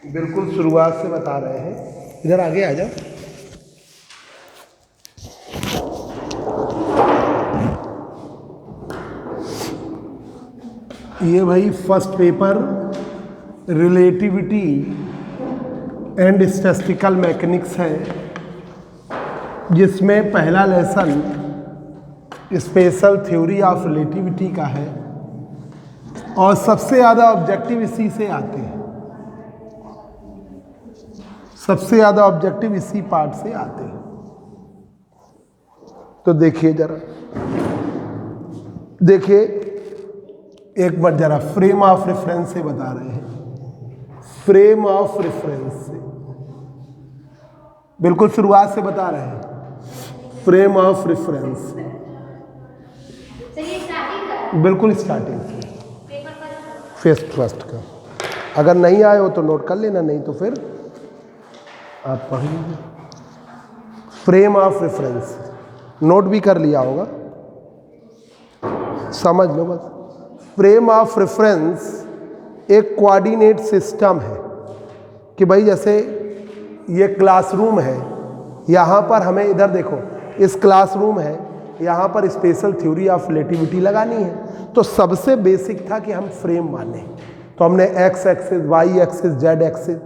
बिल्कुल शुरुआत से बता रहे हैं, इधर आगे आ जाओ। ये भाई first paper relativity and statistical mechanics है, जिसमें पहला lesson special theory of relativity का है और सबसे ज़्यादा ऑब्जेक्टिव इसी से आते हैं। सबसे ज़्यादा ऑब्जेक्टिव इसी पार्ट से आते हैं। तो देखिए जरा, देखिए एक बार जरा फ्रेम ऑफ रेफरेंस से बता रहे हैं। फ्रेम ऑफ रेफरेंस से बिल्कुल शुरुआत से बता रहे हैं। फ्रेम ऑफ रेफरेंस बिल्कुल स्टार्टिंग से फर्स्ट का। अगर नहीं आए हो तो नोट कर लेना, नहीं तो फिर आप पढ़ लीजिए। फ्रेम ऑफ रेफरेंस नोट भी कर लिया होगा, समझ लो बस। फ्रेम ऑफ रेफरेंस एक कोऑर्डिनेट सिस्टम है कि भाई जैसे ये क्लासरूम है, यहाँ पर हमें इधर देखो इस क्लासरूम है, यहाँ पर स्पेशल थ्योरी ऑफ रिलेटिविटी लगानी है। तो सबसे बेसिक था कि हम फ्रेम माने, तो हमने x axis, Y axis, z axis,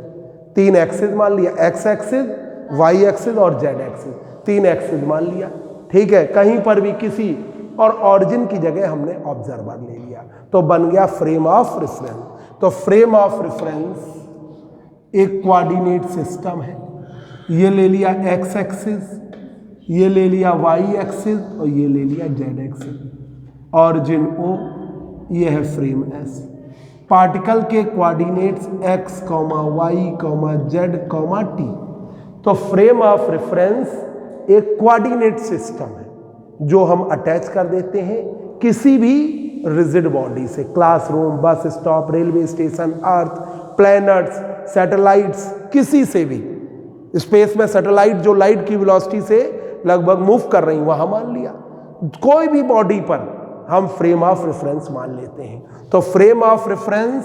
तीन एक्सिस मान लिया। एक्स एक्सिस, वाई एक्सिस और जेड एक्सिस, तीन एक्सिस मान लिया। ठीक है, कहीं पर भी किसी और ऑरिजिन की जगह हमने ऑब्जर्वर ले लिया, तो बन गया फ्रेम ऑफ रेफरेंस। तो फ्रेम ऑफ रेफरेंस एक कोऑर्डिनेट सिस्टम है। ये ले लिया एक्स एक्सिस, ये ले लिया वाई एक्सिस और ये ले लिया जेड एक्सिस। ऑरिजिन ओ, ये है फ्रेम एस। पार्टिकल के coordinates X comma Y comma Z comma T. तो फ्रेम ऑफ रेफरेंस एक कोऑर्डिनेट सिस्टम है जो हम अटैच कर देते हैं किसी भी रिजिड बॉडी से। Classroom, bus stop, railway station, earth, planets, satellites, किसी से भी। स्पेस में सैटेलाइट जो लाइट की वेलोसिटी से लगभग मूव कर रही, वहां मान लिया। कोई भी बॉडी पर हम फ्रेम ऑफ रेफरेंस मान लेते हैं। तो frame of reference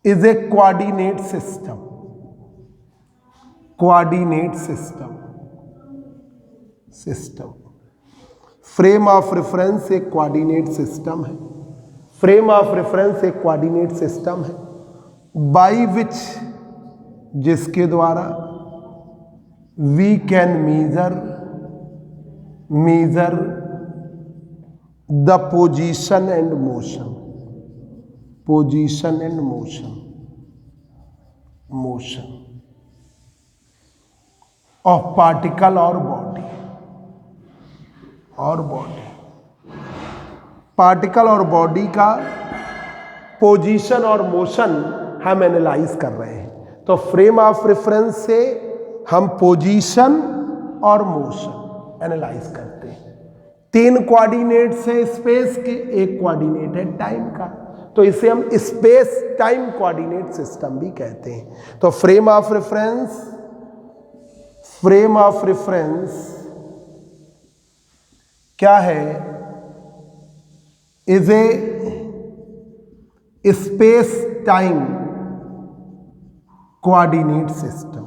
is a coordinate system. Coordinate system frame of reference एक कोऑर्डिनेट सिस्टम है। फ्रेम ऑफ रेफरेंस एक कोऑर्डिनेट सिस्टम है बाय विच, जिसके द्वारा we can measure the position and motion of particle और बॉडी पार्टिकल और body का position और मोशन हम एनालाइज कर रहे हैं। तो फ्रेम ऑफ रेफरेंस से हम पोजीशन और मोशन एनालाइज करते हैं। तीन कोऑर्डिनेट्स है स्पेस के, एक कोऑर्डिनेट है टाइम का, तो इसे हम स्पेस टाइम कोऑर्डिनेट सिस्टम भी कहते हैं। तो फ्रेम ऑफ रेफरेंस क्या है? Is a space time coordinate system.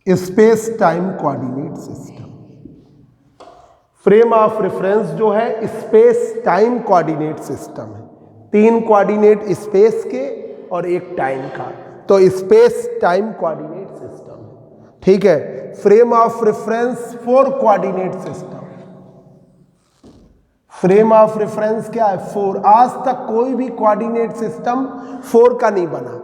Space time coordinate system. Frame of reference जो है स्पेस टाइम कोऑर्डिनेट सिस्टम है। तीन कोऑर्डिनेट स्पेस के और एक टाइम का, तो स्पेस टाइम कोऑर्डिनेट सिस्टम है। ठीक है। Frame of reference four coordinate system. Frame of reference क्या है? फोर। आज तक कोई भी कोऑर्डिनेट सिस्टम फोर का नहीं बना।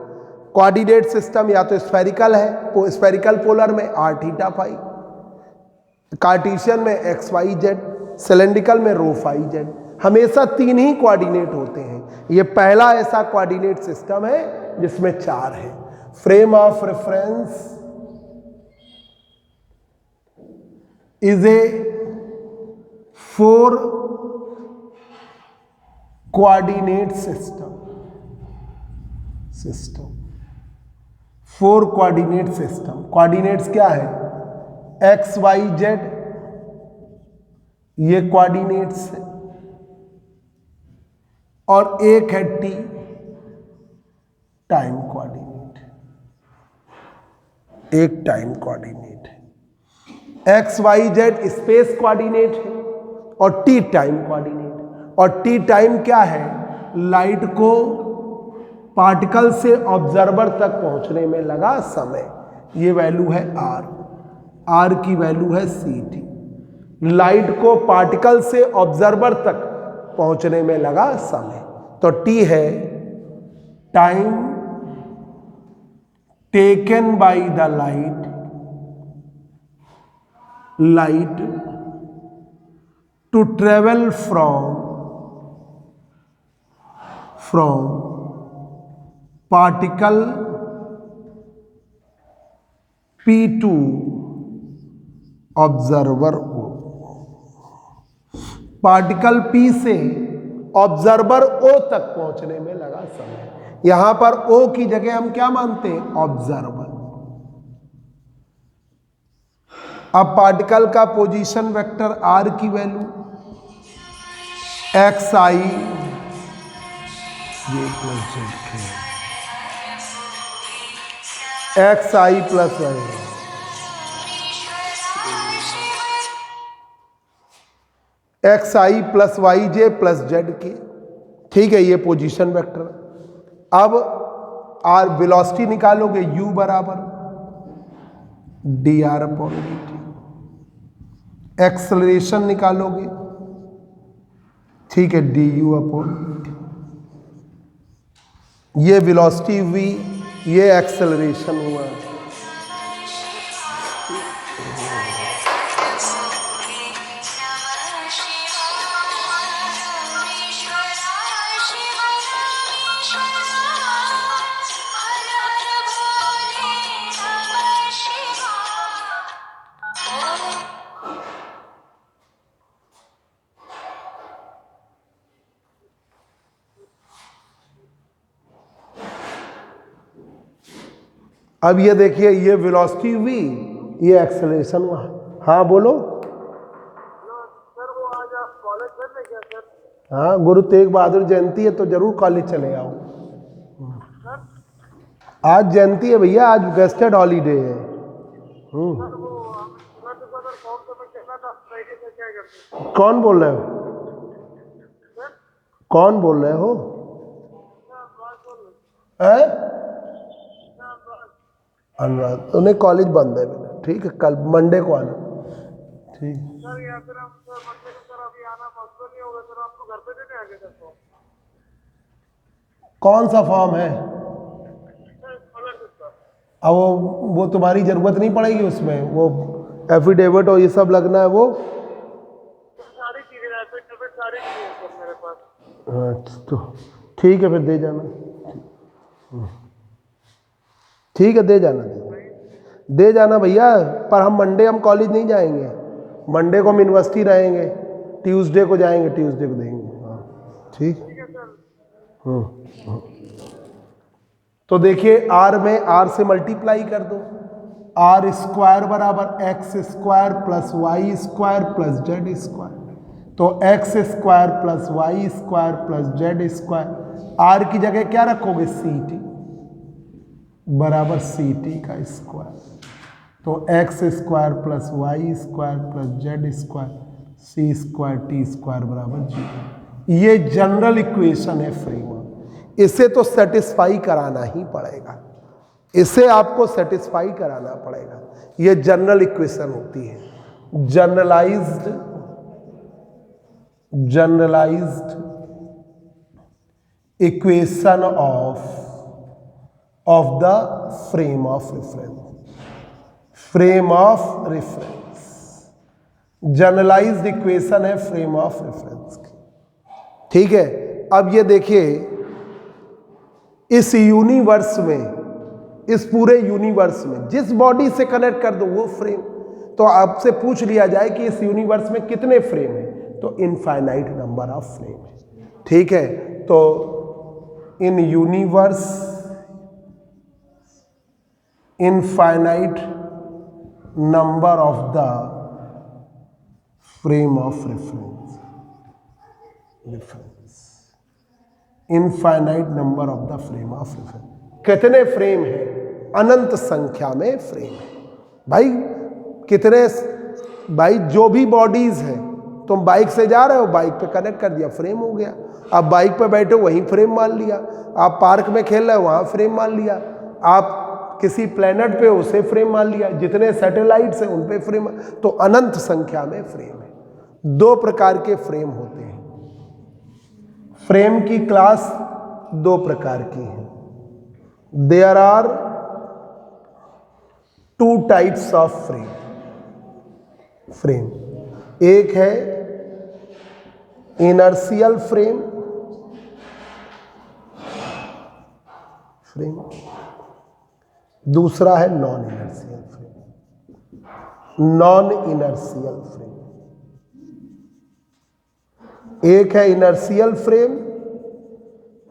कोऑर्डिनेट सिस्टम या तो स्फेरिकल है, स्फेरिकल पोलर में आर थीटा फाई, कार्टेशियन में एक्स वाई जेड, सिलेंड्रिकल में रो फाई जेड। हमेशा तीन ही कोऑर्डिनेट होते हैं। ये पहला ऐसा कोऑर्डिनेट सिस्टम है जिसमें चार है। Frame of reference is a four coordinate system. 4 coordinate system. Coordinates क्या है? एक्स वाई जेड, ये कोऑर्डिनेट्स है, और एक है टी, टाइम कोऑर्डिनेट, एक टाइम कोऑर्डिनेट है। X y z space coordinate है और टी टाइम कोऑर्डिनेट। और टी टाइम क्या है? लाइट को पार्टिकल से ऑब्जर्वर तक पहुंचने में लगा समय, ये वैल्यू है आर। आर की वैल्यू है सी टी। लाइट को पार्टिकल से ऑब्जर्वर तक पहुंचने में लगा समय, तो टी है time taken by the light to travel from particle P to observer O। Particle P से ऑब्जर्वर O तक पहुंचने में लगा समय। यहां पर O की जगह हम क्या मानते हैं? ऑब्जर्वर। अब पार्टिकल का पोजीशन वेक्टर R की वैल्यू एक्स आई ये प्लस जेड के, एक्स आई प्लस वाई, एक्स आई प्लस वाई जे प्लस जेड के। ठीक है, ये पोजीशन वेक्टर। अब आर वेलोसिटी निकालोगे, यू बराबर D R upon D T. Acceleration निकालोगे, ठीक है, D you upon D T. ये वेलोसिटी हुई, ये एक्सेलरेशन हुआ। अब ये देखिए, ये वेलोसिटी हुई, ये एक्सेलरेशन हुआ। हाँ बोलो। सर वो आज आप कॉलेज चल रहे क्या सर? हाँ, गुरु तेग बहादुर जयंती है तो जरूर कॉलेज चले आओ। आज जयंती है भैया, आज गेस्टेड हॉलीडे है। सर वो मैं तो सर फॉर्म तो मैं कहना था फ्राइडे से क्या करते हैं? कौन बोल रहे हो? कौन बोल रहे हो? अनुराग। उन्हें कॉलेज बंद है बेटा, ठीक है, कल मंडे को आना। ठीक सर या फिर हम सर मंडे को सर अभी आना पॉसिबल नहीं होगा सर, आपको घर पे देने आगे सर फॉर्म। कौन सा फॉर्म है? अब वो तुम्हारी जरूरत नहीं पड़ेगी उसमें, वो एफिडेविट और ये सब लगना है वो सारी चीजें सारी चीजें सर मेरे पास। अच्छा तो ठीक है, फिर दे जाना। ठीक है, दे जाना भैया। पर हम मंडे हम कॉलेज नहीं जाएंगे, मंडे को हम यूनिवर्सिटी रहेंगे, ट्यूसडे को जाएंगे, ट्यूसडे को देंगे। हाँ ठीक है सर। तो देखिए, आर में आर से मल्टीप्लाई कर दो। आर स्क्वायर बराबर X square plus Y square plus Z square. तो X square plus Y square plus Z square. R की जगह क्या रखोगे? सी टी बराबर सी टी का स्क्वायर। तो X square plus Y square plus Z square C square T square बराबर 0। ये जनरल इक्वेशन है फ्रीमन। इसे तो सेटिस्फाई कराना ही पड़ेगा, इसे आपको सेटिस्फाई कराना पड़ेगा। ये जनरल इक्वेशन होती है, generalised equation of the frame of reference. Generalised equation है फ्रेम ऑफ रेफरेंस की। ठीक है, अब ये देखिए, इस यूनिवर्स में, इस पूरे यूनिवर्स में जिस बॉडी से कनेक्ट कर दो वो फ्रेम। तो आपसे पूछ लिया जाए कि इस यूनिवर्स में कितने फ्रेम हैं, तो इनफाइनाइट नंबर ऑफ फ्रेम है। ठीक है, तो in universe infinite number of the frame of reference, infinite number of the frame of reference. कितने फ्रेम है? अनंत संख्या में फ्रेम है भाई। कितने भाई, जो भी बॉडीज है, तुम बाइक से जा रहे हो, बाइक पे कनेक्ट कर दिया, फ्रेम हो गया। आप बाइक पे बैठे हो, वहीं फ्रेम मान लिया। आप पार्क में खेल रहे हो, वहां फ्रेम मान लिया। आप किसी प्लेनेट पे हो, उसे फ्रेम मान लिया। जितने सैटेलाइट्स हैं उन पे फ्रेम। तो अनंत संख्या में फ्रेम है। दो प्रकार के फ्रेम होते हैं। फ्रेम की क्लास दो प्रकार की है। There are two types of frame. एक है इनर्शियल फ्रेम, दूसरा है non inertial frame. Non inertial frame, एक है इनर्शियल फ्रेम,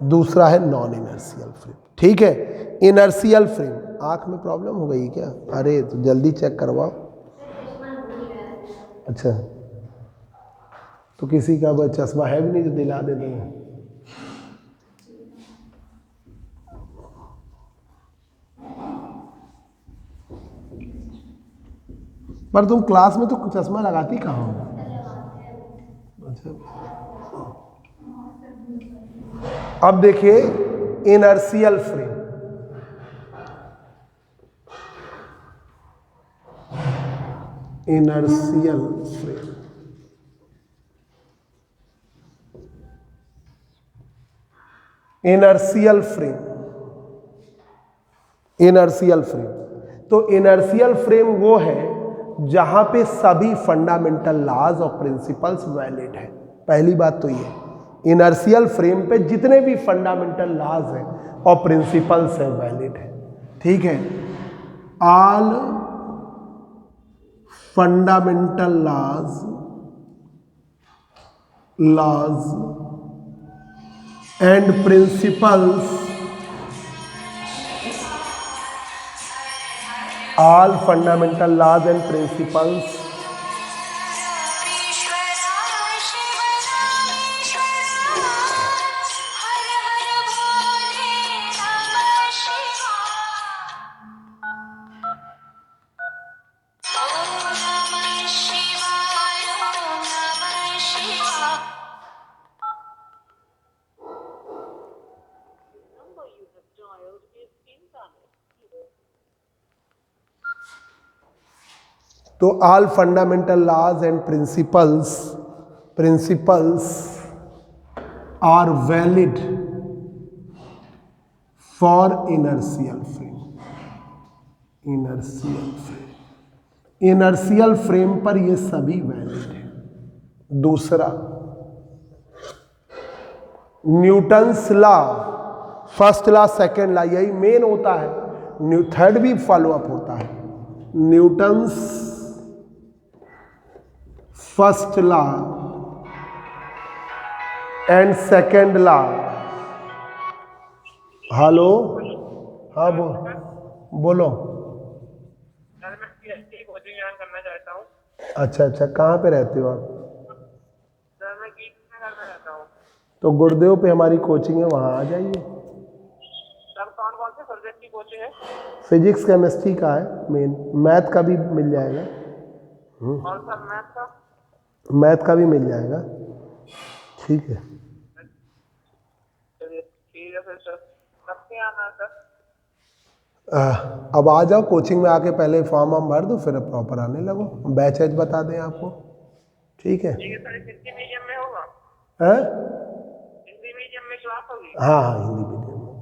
दूसरा है नॉन इनर्शियल फ्रेम। ठीक है। इनर्शियल फ्रेम, आंख में प्रॉब्लम हो गई क्या? अरे तो जल्दी चेक करवाओ। अच्छा, तो किसी का वो चश्मा है भी नहीं जो दिला दे देंगे। पर तुम क्लास में तो चश्मा लगाती कहाँ हो? अच्छा, अब देखिए inertial frame. Inertial frame, inertial frame, inertial frame. तो इनर्शियल फ्रेम वो है जहां पे सभी फंडामेंटल लॉज और प्रिंसिपल्स वैलिड है। पहली बात तो ये, इनर्शियल फ्रेम पे जितने भी फंडामेंटल लॉज हैं और प्रिंसिपल्स हैं वैलिड है। ठीक है। All fundamental laws and principles, all fundamental laws and principles तो all fundamental laws and principles are valid for inertial frame। inertial frame पर ये सभी वैलिड है। दूसरा, Newton's law, first law second law, यही मेन होता है। थर्ड भी फॉलो अप होता है। Newton's first law and second law. Hello, हाँ बोलो। सर मैं PhD कोचिंग ज्वाइन करना चाहता हूँ। अच्छा अच्छा, कहाँ पे रहते हो आप? सर मैं गीत में करना चाहता हूँ। तो गुरुदेव पे हमारी कोचिंग है, वहाँ आ जाइए। सर कौन कौन से सब्जेक्ट की कोचिंग है? फिजिक्स केमिस्ट्री का है मेन, मैथ का भी मिल जाएगा। और सर मैथ का? मैथ का भी मिल जाएगा। ठीक है, चलिए ठीक है फिर सर, कब से आना है सर? अब आ जाओ कोचिंग में, आके पहले फॉर्म वार्म भर दो, फिर प्रॉपर आने लगो। बैच एच बता दें आपको। ठीक है। ठीक है सर, हिंदी मीडियम में होगा? हैं? हिंदी मीडियम में क्लास होगी? हाँ हाँ, हिंदी मीडियम में।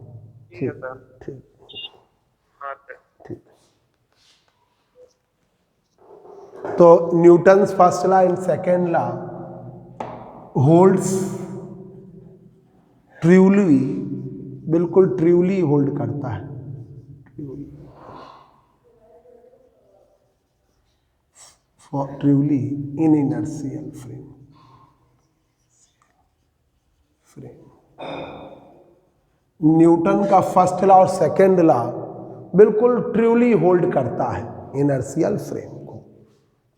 ठीक है सर। ठीक हाँ सर। ठीक। तो Newton's first law and second law holds truly, बिल्कुल ट्रूली होल्ड करता है। For truly in inertial frame. Newton का फर्स्ट लॉ और सेकेंड लॉ बिल्कुल ट्रूली होल्ड करता है इनर्शियल फ्रेम को,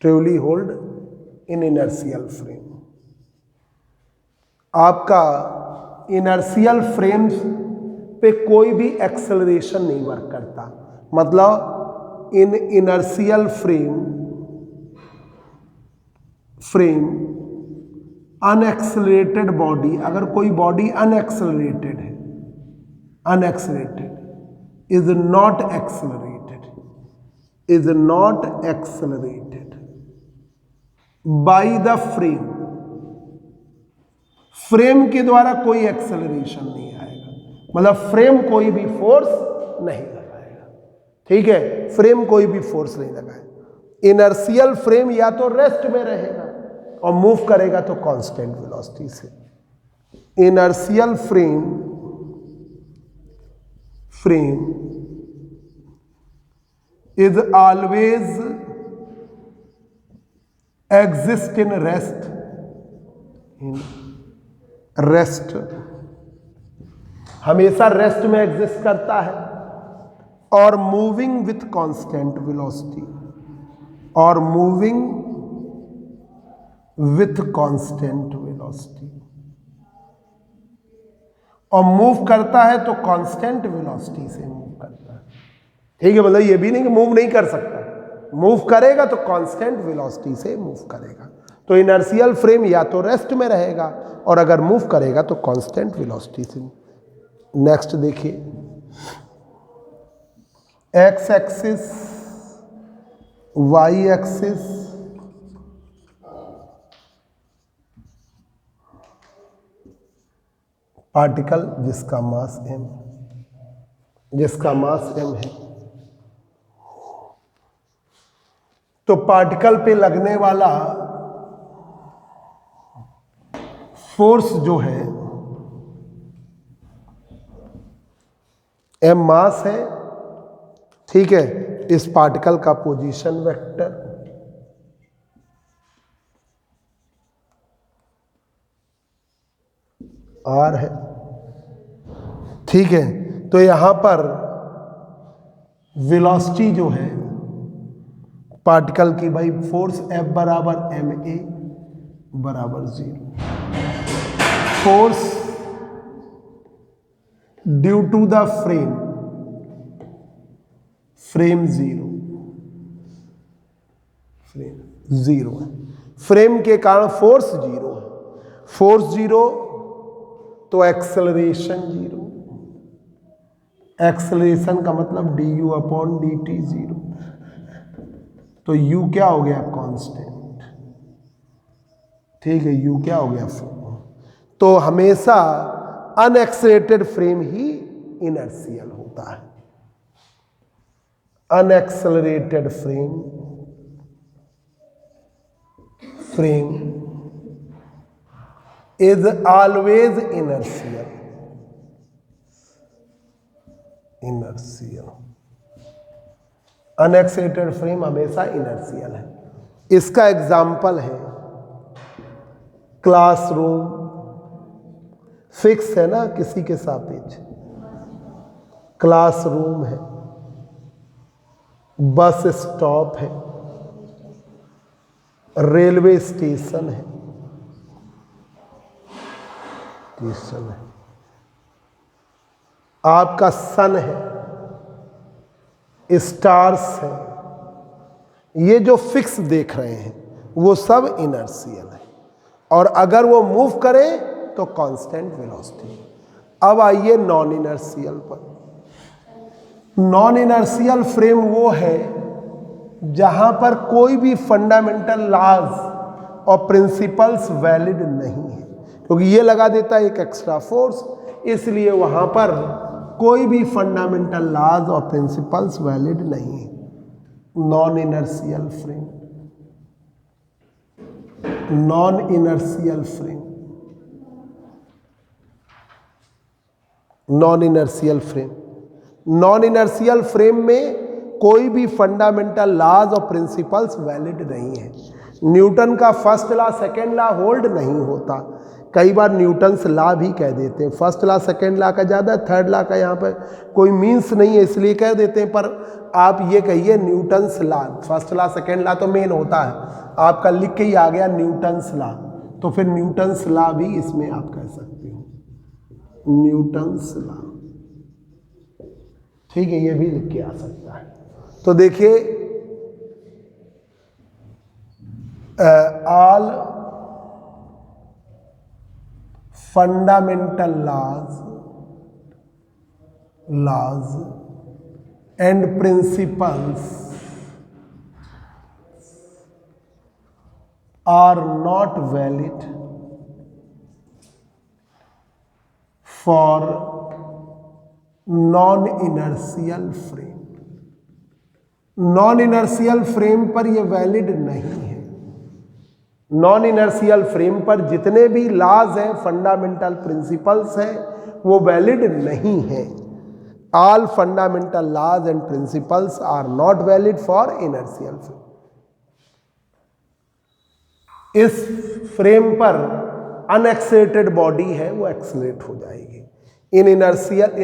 truly hold in inertial frame. आपका इनर्शियल फ्रेम पे कोई भी एक्सेलरेशन नहीं वर्क करता, मतलब in inertial frame unaccelerated body, अगर कोई बॉडी अनएक्सेलरेटेड है, unaccelerated is not accelerated by the frame के द्वारा कोई एक्सेलरेशन नहीं आएगा, मतलब फ्रेम कोई भी फोर्स नहीं लगाएगा। ठीक है, फ्रेम कोई भी फोर्स नहीं लगाएगा। इनर्शियल फ्रेम या तो रेस्ट में रहेगा और मूव करेगा तो कांस्टेंट वेलोसिटी से। Inertial frame is always exist in rest, हमेशा रेस्ट में एग्जिस्ट करता है, और मूविंग विथ कांस्टेंट वेलोसिटी, और मूविंग विथ कांस्टेंट वेलोसिटी, और मूव करता है तो कांस्टेंट वेलोसिटी से मूव करता है। ठीक है, मतलब ये भी नहीं कि मूव नहीं कर सकता, मूव करेगा तो कांस्टेंट वेलोसिटी से मूव करेगा। तो इनर्शियल फ्रेम या तो रेस्ट में रहेगा और अगर मूव करेगा तो कांस्टेंट वेलोसिटी से। नेक्स्ट देखिए, X axis, Y axis, particle जिसका मास m है, तो पार्टिकल पे लगने वाला फोर्स जो है m मास है। ठीक है, इस पार्टिकल का पोजीशन वेक्टर r है। ठीक है, तो यहां पर वेलोसिटी जो है पार्टिकल की, भाई फोर्स F बराबर ma बराबर 0, force due to the frame 0 है, फ्रेम के कारण फोर्स 0 है, फोर्स 0 तो एक्सेलरेशन 0, एक्सेलरेशन का मतलब du अपॉन dt 0, तो u क्या हो गया, कांस्टेंट। ठीक है, u क्या हो गया, तो हमेशा अनएक्सेलरेटेड फ्रेम ही इनर्शियल होता है। Unaccelerated frame is always inertial। Unaccelerated frame हमेशा इनर्शियल है। इसका एग्जाम्पल है क्लासरूम, फिक्स है ना किसी के सापेक्ष, क्लासरूम है, बस स्टॉप है, रेलवे स्टेशन है, आपका सन है, स्टार्स है, ये जो फिक्स देख रहे हैं वो सब इनर्शियल है, और अगर वो मूव करे तो कांस्टेंट वेलोसिटी। अब आइए नॉन इनर्शियल पर। नॉन इनर्शियल फ्रेम वो है जहां पर कोई भी फंडामेंटल लॉज और प्रिंसिपल्स वैलिड नहीं है, क्योंकि ये लगा देता है एक एक्स्ट्रा फोर्स, इसलिए वहां पर कोई भी फंडामेंटल लॉज और प्रिंसिपल्स वैलिड नहीं है। Non inertial frame, non inertial frame, non inertial frame, non inertial frame में कोई भी फंडामेंटल लॉज और प्रिंसिपल्स वैलिड नहीं है। न्यूटन का first law second law hold नहीं होता, कई बार न्यूटन्स लॉ भी कह देते हैं। फर्स्ट लॉ सेकेंड लॉ का ज़्यादा, थर्ड लॉ का यहाँ पर कोई मीन्स नहीं है इसलिए कह देते हैं, पर आप ये कहिए Newton's law. First law second law तो मेन होता है, आपका लिख के ही आ गया न्यूटन्स लॉ, तो फिर न्यूटन्स लॉ भी इसमें आप कह सकते हो, न्यूटन्स लॉ। ठीक है, ये भी लिख के आ सकता है। तो देखिए all fundamental laws and principles are not valid for non-inertial frame। Non inertial frame पर ये वैलिड नहीं है। नॉन इनर्शियल फ्रेम पर जितने भी लॉज हैं, फंडामेंटल प्रिंसिपल्स हैं, वो वैलिड नहीं है। All fundamental laws and principles are not valid for inertial frame. इस फ्रेम पर अनएक्सेलेरेटेड बॉडी है वो एक्सेलरेट हो जाएगी। In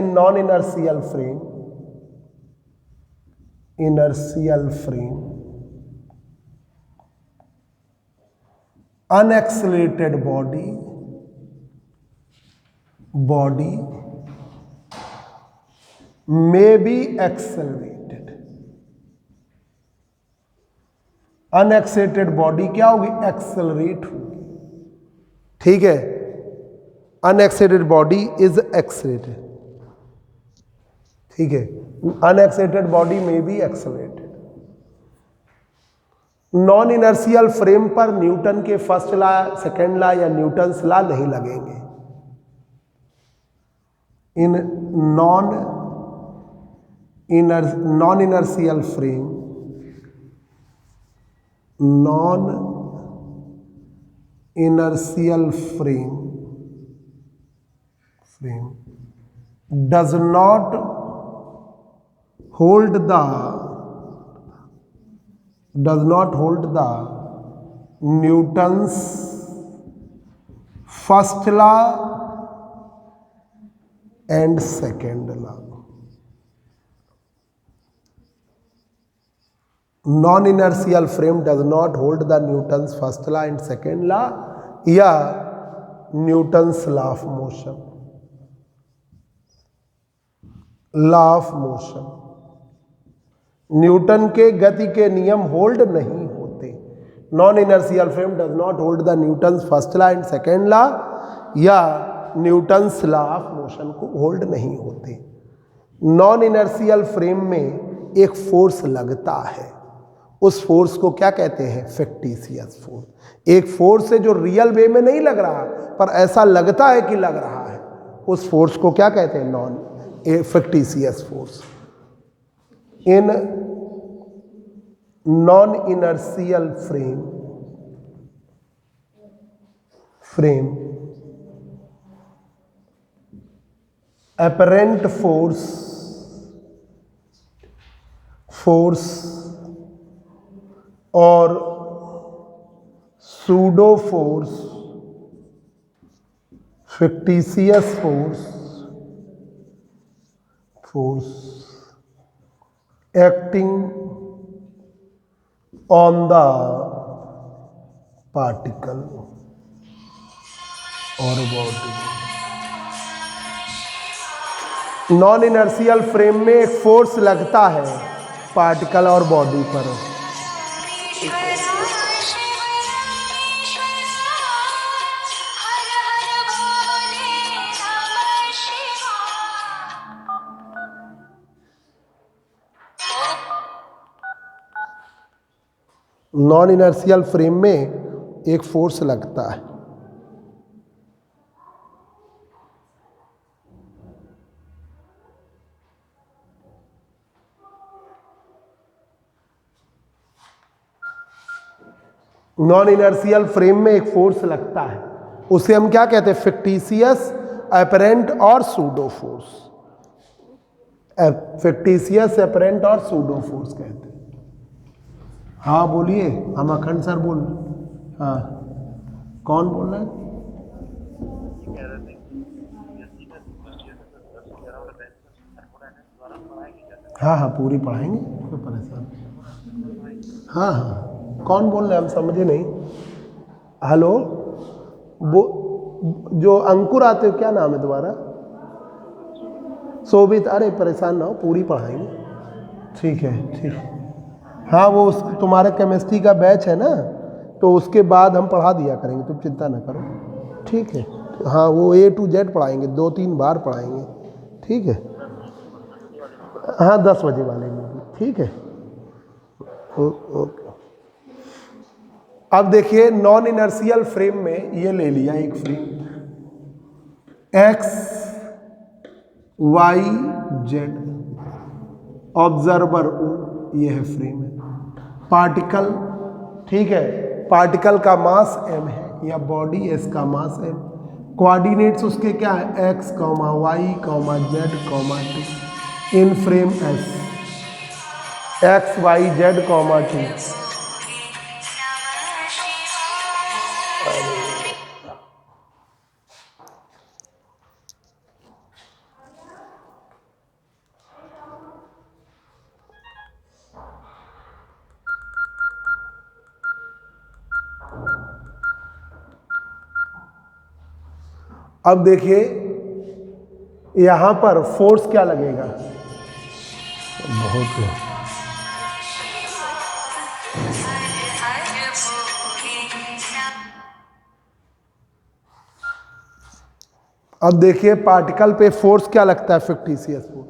non inertial frame unaccelerated body may be accelerated। Unaccelerated body क्या होगी? एक्सेलरेट होगी। ठीक है, अनएक्सेलेरेटेड बॉडी इज एक्सेलरेटेड। ठीक है, अनएक्सेलरेटेड बॉडी में be accelerated. Non inertial frame पर न्यूटन के फर्स्ट लॉ, सेकेंड लॉ या न्यूटन्स लॉ नहीं लगेंगे। In non inertial frame, non inertial frame does not hold the Newton's first law and second law. Non inertial frame does not hold the Newton's first law and second law या Newton's law of motion. Law of motion, Newton के गति के नियम hold नहीं होते। Non inertial frame does not hold the Newton's first law and second law या Newton's law of motion को hold नहीं होते। नॉन इनर्शियल फ्रेम में एक फोर्स लगता है, उस फोर्स को क्या कहते हैं? Fictitious force. एक फोर्स है जो रियल वे में नहीं लग रहा पर ऐसा लगता है कि लग रहा है, उस फोर्स को क्या कहते हैं? Fictitious force. In non inertial frame apparent force और pseudo force, fictitious force acting on the particle और बॉडी। नॉन इनर्शियल फ्रेम में एक फोर्स लगता है पार्टिकल और बॉडी पर। नॉन इनर्शियल फ्रेम में एक फोर्स लगता है। नॉन इनर्शियल फ्रेम में एक फोर्स लगता है, उसे हम क्या कहते हैं? फिक्टिशियस, अपरेंट और सूडो फोर्स। फिक्टिशियस, अपरेंट और सूडो फोर्स कहते हैं। हाँ बोलिए, हम अखंड सर बोल। हाँ, कौन बोल रहे हैं? हाँ हाँ पूरी पढ़ाएंगे, कोई परेशान नहीं। हाँ हाँ कौन बोल रहे हैं, हम समझे नहीं। हेलो, वो जो अंकुर आते हो, क्या नाम है दोबारा? शोभित। अरे परेशान ना हो, पूरी पढ़ाएंगे। ठीक है ठीक है। हाँ वो तुम्हारे केमिस्ट्री का बैच है ना, तो उसके बाद हम पढ़ा दिया करेंगे, तुम चिंता ना करो। ठीक है। हाँ वो A to Z पढ़ाएंगे, 2-3 बार पढ़ाएंगे। ठीक है। हाँ 10 बजे वाले में भी। ठीक है। ओके। अब देखिए नॉन इनर्शियल फ्रेम में ये ले लिया एक frame, X Y Z, observer O, ये है फ्रेम है। पार्टिकल, ठीक है, पार्टिकल का मास m है, या बॉडी S का मास m। कोऑर्डिनेट्स उसके क्या है, x, y, z, t इन frame S, x, y, z, t। अब देखिए यहां पर फोर्स क्या लगेगा, बहुत है। अब देखिए पार्टिकल पे फोर्स क्या लगता है, फिक्टिशियस फोर्स।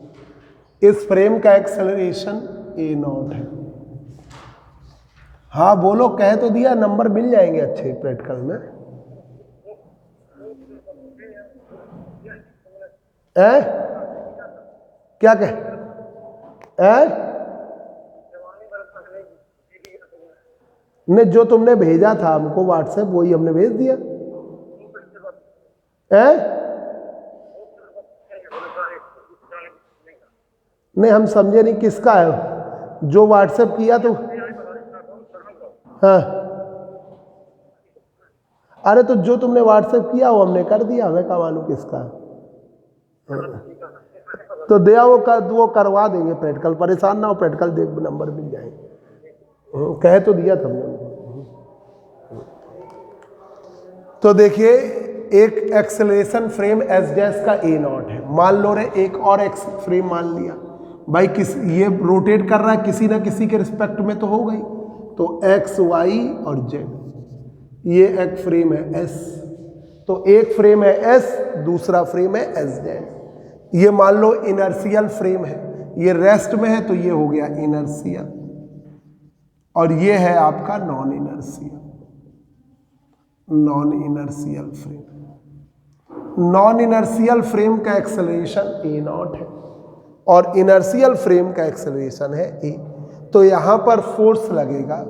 इस फ्रेम का एक्सेलरेशन a0 है। हाँ बोलो, कह तो दिया, नंबर मिल जाएंगे अच्छे प्रैक्टिकल में। क्या कह ने, जो तुमने भेजा था हमको व्हाट्सएप, वही हमने भेज दिया। नहीं हम समझे नहीं किसका है जो व्हाट्सएप किया तो। हाँ अरे तो जो तुमने व्हाट्सएप किया वो हमने कर दिया, हमें का मालूम किसका है। तो दिया वो करवा देंगे प्रैक्टिकल, परेशान ना हो, प्रैक्टिकल देख नंबर मिल जाएंगे। कह तो दिया था हमने। तो देखिए एक एक्सेलरेशन फ्रेम एस डैश का a0 है। मान लो रे एक और एक्स फ्रेम मान लिया भाई, ये रोटेट कर रहा है किसी ना किसी के रिस्पेक्ट में तो हो गई, तो x, y और z, ये एक फ्रेम है s। तो एक फ्रेम है s, दूसरा फ्रेम है एस डैश। ये मान लो इनर्शियल फ्रेम है, ये रेस्ट में है, तो ये हो गया इनर्शियल, और ये है आपका non inertial frame. Non inertial frame का एक्सेलरेशन a0 है और इनर्शियल फ्रेम का एक्सेलरेशन है a। तो यहां पर फोर्स लगेगा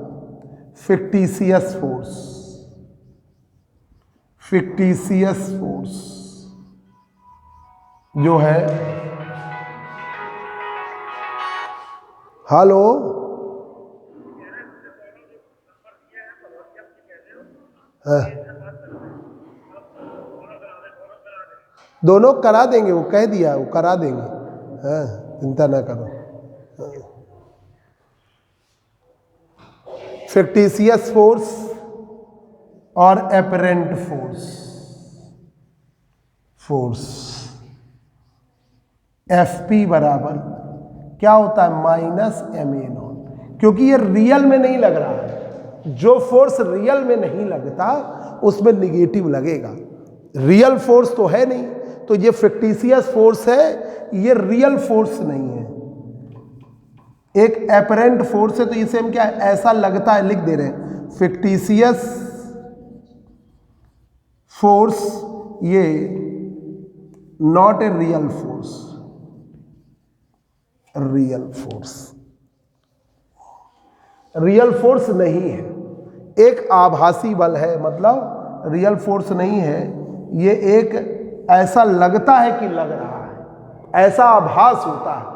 फिक्टिशियस फोर्स जो है, हेलो दोनों करा देंगे, वो कह दिया वो करा देंगे। हाँ चिंता ना करो। फिक्टिशियस फोर्स और एपरेंट फोर्स Fp बराबर क्या होता है, -ma0, क्योंकि ये रियल में नहीं लग रहा है। जो फोर्स रियल में नहीं लगता उसमें निगेटिव लगेगा, रियल फोर्स तो है नहीं, तो ये फिक्टिशियस फोर्स है, ये रियल फोर्स नहीं है। एक एपरेंट फोर्स है, तो इसे हम क्या ऐसा लगता है लिख दे रहे हैं, फिक्टिशियस फोर्स, ये not a real force, real force नहीं है, एक आभासी बल है, मतलब रियल फोर्स नहीं है। ये एक ऐसा लगता है कि लग रहा है, ऐसा आभास होता है।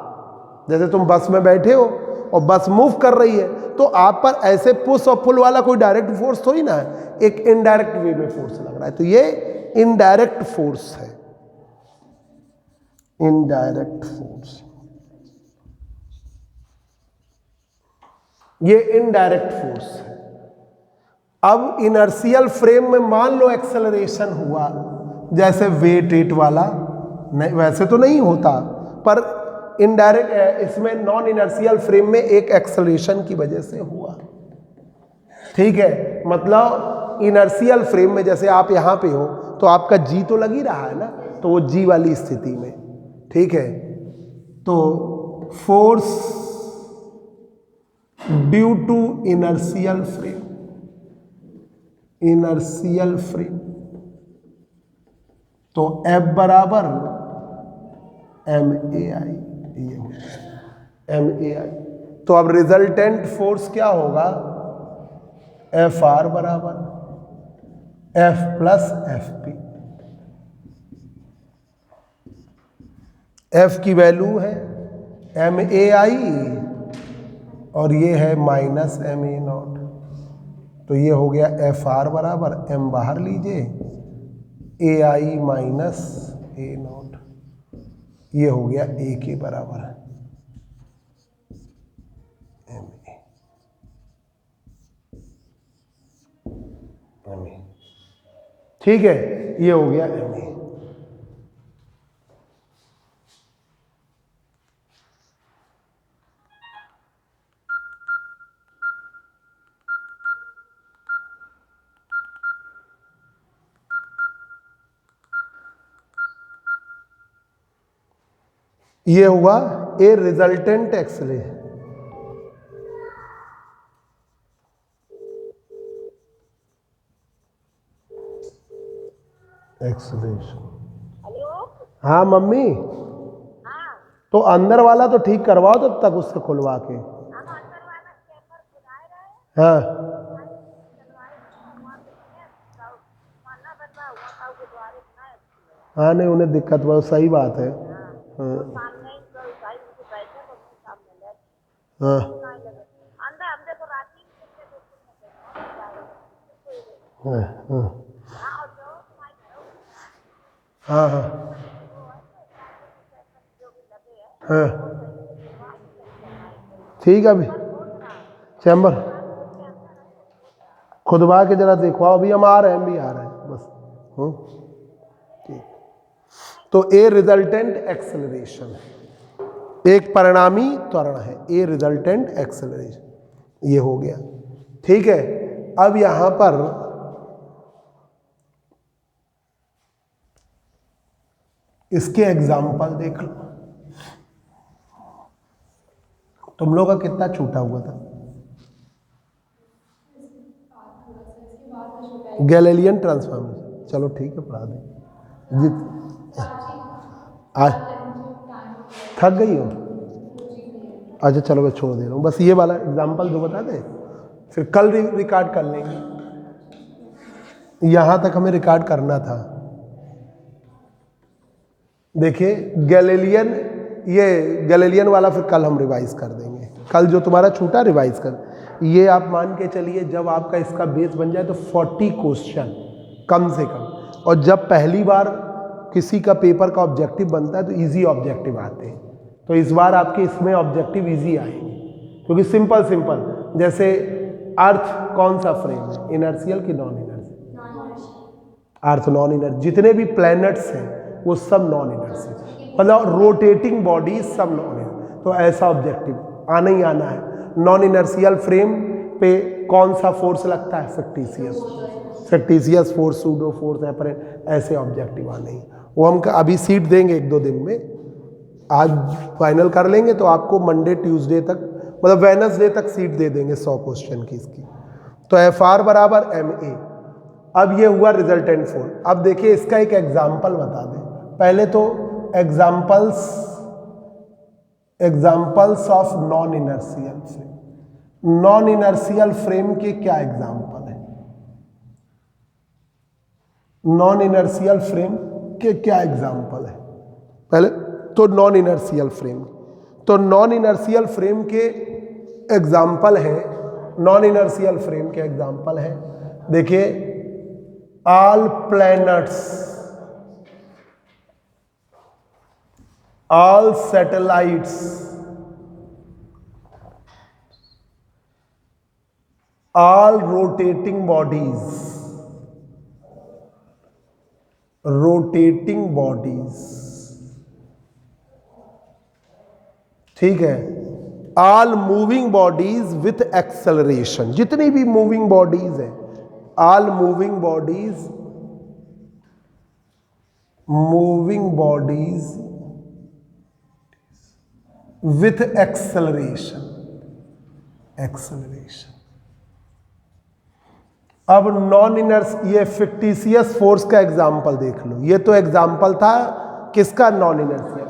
जैसे तुम बस में बैठे हो और बस मूव कर रही है, तो आप पर ऐसे पुश और पुल वाला कोई डायरेक्ट फोर्स थोड़ी ना है, एक इनडायरेक्ट वे में फोर्स लग रहा है, तो ये इनडायरेक्ट फोर्स है, इनडायरेक्ट फोर्स। ये इनडायरेक्ट फोर्स है। अब इनर्शियल फ्रेम में मान लो एक्सेलरेशन हुआ, जैसे वेट वाला, नहीं वैसे तो नहीं होता, पर इनडायरेक्ट इसमें नॉन इनर्शियल फ्रेम में एक एक्सेलरेशन की वजह से हुआ। ठीक है, मतलब इनर्शियल फ्रेम में जैसे आप यहाँ पे हो तो आपका जी तो लग ही रहा है ना, तो वो जी वाली स्थिति में, ठीक है, तो force due to inertial frame, inertial frame, तो F बराबर MAI, ये हो MAI। तो अब रिजल्टेंट फोर्स क्या होगा, FR बराबर F प्लस FP। F की वैल्यू है MAI और ये है माइनस MA0, तो ये हो गया FR बराबर M बाहर लीजिए AI माइनस A0, ये हो गया A के बराबर MA। ठीक है, ये हो गया MA। ये हुआ ए रिजल्टेंट एक्सेलरेशन। हाँ मम्मी, तो अंदर वाला तो ठीक करवाओ तब तक उससे खुलवा के। हाँ हाँ, नहीं उन्हें दिक्कत बहुत सही बात है। हाँ हाँ हाँ हाँ हाँ हाँ, ठीक है, अभी चैम्बर खुदवा के जरा देखवाओ, अभी हम आ रहे हैं, हम भी आ रहे हैं बस। ठीक, तो ए रिजल्टेंट एक्सेलरेशन है, एक परिणामी त्वरण है, ए रिजल्टेंट एक्सेलरेशन, ये हो गया। ठीक है, अब यहां पर इसके एग्जाम्पल देख लो। तुम लोग का कितना छूटा हुआ था, गैलीलियन ट्रांसफॉर्मेशन, चलो ठीक है पढ़ा दें। आज थक गई हो, अच्छा चलो मैं छोड़ दे रहा हूँ, बस ये वाला एग्जाम्पल दो बता दें, फिर कल रिकॉर्ड कर लेंगे। यहाँ तक हमें रिकॉर्ड करना था। देखिए गैलीलियन, ये गैलीलियन वाला फिर कल हम रिवाइज कर देंगे, कल जो तुम्हारा छूटा रिवाइज कर। ये आप मान के चलिए जब आपका इसका बेस बन जाए तो 40 क्वेश्चन कम से कम, और जब पहली बार किसी का पेपर का ऑब्जेक्टिव बनता है तो इजी ऑब्जेक्टिव आते हैं, तो इस बार आपके इसमें ऑब्जेक्टिव इजी आएंगे, क्योंकि सिंपल सिंपल, जैसे अर्थ कौन सा फ्रेम है, इनर्शियल कि नॉन इनर्शियल, अर्थ नॉन इनर्शियल, जितने भी प्लैनेट्स हैं वो सब नॉन इनर्शियल, मतलब रोटेटिंग बॉडी सब नॉन इनर्शियल, तो ऐसा ऑब्जेक्टिव आना ही आना है। नॉन इनर्शियल फ्रेम पे कौन सा फोर्स लगता है, factitious force, pseudo force, apparent, ऐसे ऑब्जेक्टिव आने ही, वो हम अभी सीट देंगे 1-2 दिन में, आज फाइनल कर लेंगे तो आपको मंडे ट्यूसडे तक, मतलब वेडनेसडे तक सीट दे देंगे 100 क्वेश्चन की इसकी। तो FR बराबर MA। अब ये हुआ रिजल्टेंट फोर्स। अब देखिए इसका एक एग्जाम्पल बता दें, पहले तो examples of non inertial frame. Non inertial frame के क्या एग्जाम्पल है, नॉन इनर्शियल फ्रेम के क्या एग्जाम्पल है, पहले तो नॉन इनर्शियल फ्रेम, तो नॉन इनर्शियल फ्रेम के एग्जाम्पल है, नॉन इनर्शियल फ्रेम के एग्जाम्पल है, देखिए all planets, all satellites, all rotating bodies, ठीक है, all moving bodies with acceleration, जितनी भी moving bodies है, all moving bodies with acceleration. अब नॉन इनर्स, ये फिक्टिशियस फोर्स का एग्जाम्पल देख लो, ये तो एग्जाम्पल था किसका, नॉन इनर्शियल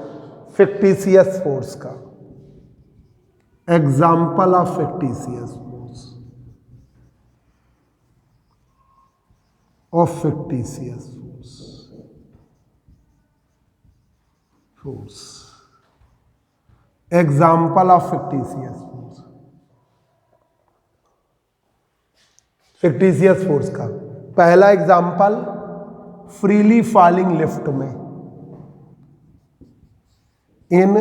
फिक्टिशियस फोर्स का, example of fictitious force, example of fictitious force का पहला एग्जाम्पल फ्रीली फॉलिंग लिफ्ट में, इन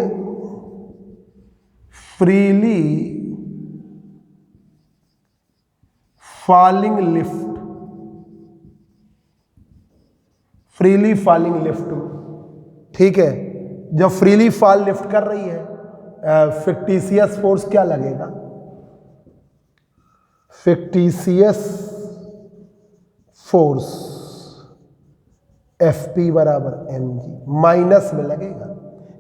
फ्रीली फॉलिंग लिफ्ट में, ठीक है, जब फ्रीली फॉल लिफ्ट कर रही है फिक्टिशियस फोर्स क्या लगेगा, फिक्टिशियस फोर्स Fp बराबर mg, माइनस में लगेगा,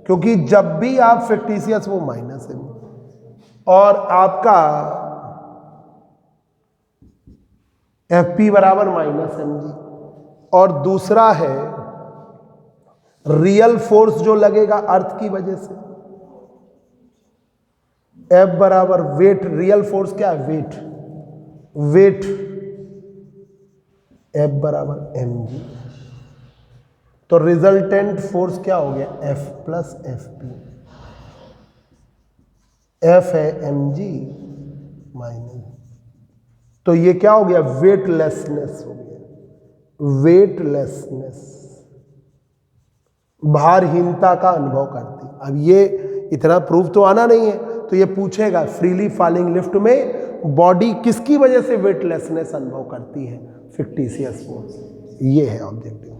क्योंकि जब भी आप फिक्टिशियस वो माइनस है, और आपका Fp बराबर माइनस mg, और दूसरा है रियल फोर्स जो लगेगा अर्थ की वजह से, F बराबर वेट, रियल फोर्स क्या है, वेट F बराबर mg, तो रिजल्टेंट फोर्स क्या हो गया, F प्लस Fp, F है mg माइनस, तो ये क्या हो गया, वेटलेसनेस हो गया, वेटलेसनेस, भारहीनता का अनुभव करती। अब ये इतना प्रूफ तो आना नहीं है, तो ये पूछेगा फ्रीली फॉलिंग लिफ्ट में बॉडी किसकी वजह से वेटलेसनेस अनुभव करती है, फिक्टिशियस फोर्स, ये है ऑब्जेक्टिव।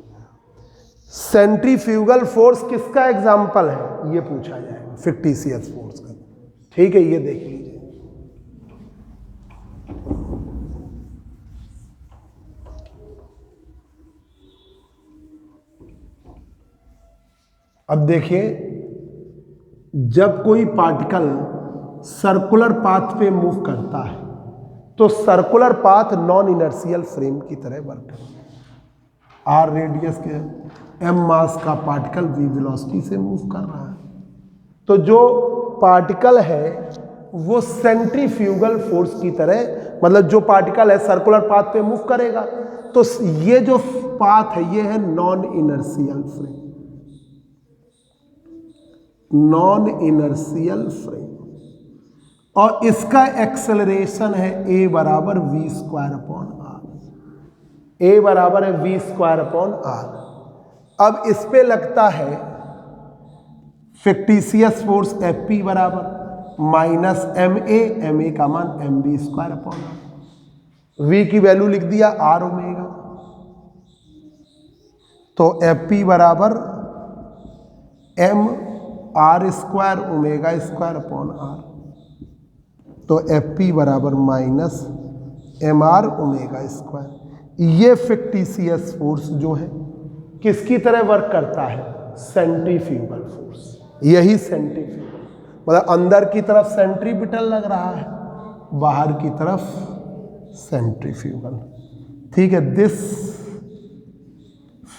सेंट्रीफ्यूगल फोर्स किसका एग्जाम्पल है, ये पूछा जाएगा, फिक्टिशियस फोर्स का, ठीक है, ये देख लीजिए। अब देखिए, जब कोई पार्टिकल सर्कुलर पाथ पे मूव करता है तो circular path non inertial frame की तरह वर्क करता है। आर रेडियस के एम मास का पार्टिकल वी वेलोसिटी से मूव कर रहा है, तो जो पार्टिकल है वो सेंट्रीफ्यूगल फोर्स की तरह, मतलब जो पार्टिकल है सर्कुलर पाथ पे मूव करेगा, तो ये जो पाथ है ये है non inertial frame, non inertial frame, और इसका एक्सेलरेशन है a बराबर V square upon R, a बराबर है वी स्क्वायर अपॉन आर। अब इस पे लगता है फिक्टिशियस फोर्स Fp बराबर माइनस ma का मान mv square upon R, v की वैल्यू लिख दिया r ओमेगा, तो Fp बराबर m R square omega square upon R, तो Fp बराबर minus M R omega square. ये फिक्टिशियस फोर्स जो है किसकी तरह वर्क करता है, सेंट्रीफ्यूगल फोर्स, यही सेंट्रीफ्यूगल, मतलब अंदर की तरफ सेंट्रीपिटल लग रहा है, बाहर की तरफ सेंट्रीफ्यूगल, ठीक है। This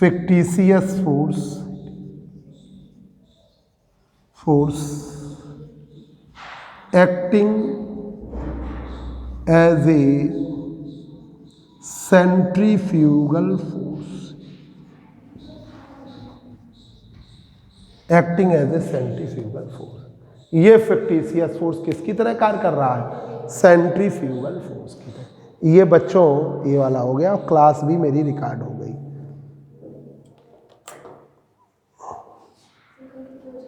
fictitious force acting as a centrifugal force, acting as a centrifugal force, ये फिक्टिशियस फोर्स किसकी तरह कार्य कर रहा है, सेंट्रीफ्यूगल फोर्स की तरह। ये बच्चों ये वाला हो गया, क्लास भी मेरी रिकॉर्ड हो गई।